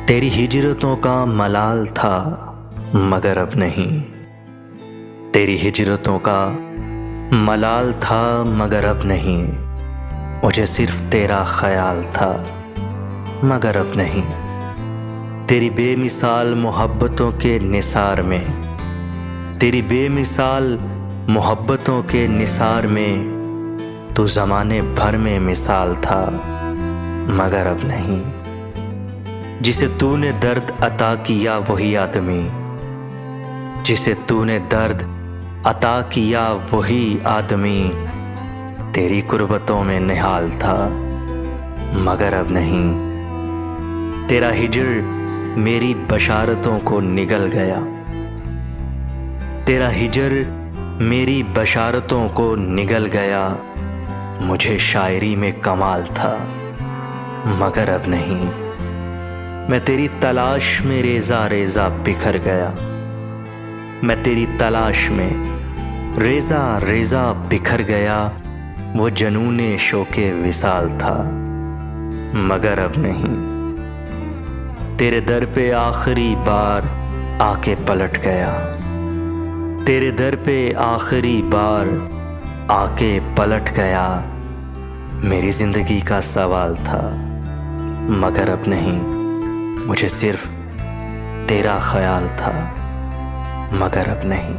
तेरी हिजरतों का मलाल था मगर अब नहीं। तेरी हिजरतों का मलाल था मगर अब नहीं। मुझे सिर्फ तेरा ख्याल था मगर अब नहीं। तेरी बेमिसाल मोहब्बतों के निसार में, तेरी बेमिसाल मोहब्बतों के निसार में तू ज़माने भर में मिसाल था मगर अब नहीं। जिसे तूने दर्द अता किया वही आदमी, जिसे तूने दर्द अता किया वही आदमी तेरी कुर्बतों में निहाल था मगर अब नहीं। तेरा हिजर मेरी बशारतों को निगल गया, तेरा हिजर मेरी बशारतों को निगल गया। मुझे शायरी में कमाल था मगर अब नहीं। मैं तेरी तलाश में रेज़ा रेज़ा बिखर गया, मैं तेरी तलाश में रेज़ा रेज़ा बिखर गया। वो जनूने शोके विसाल था मगर अब नहीं। तेरे दर पे आखिरी बार आके पलट गया, तेरे दर पे आखिरी बार आके पलट गया। मेरी जिंदगी का सवाल था मगर अब नहीं। मुझे सिर्फ तेरा ख्याल था मगर अब नहीं।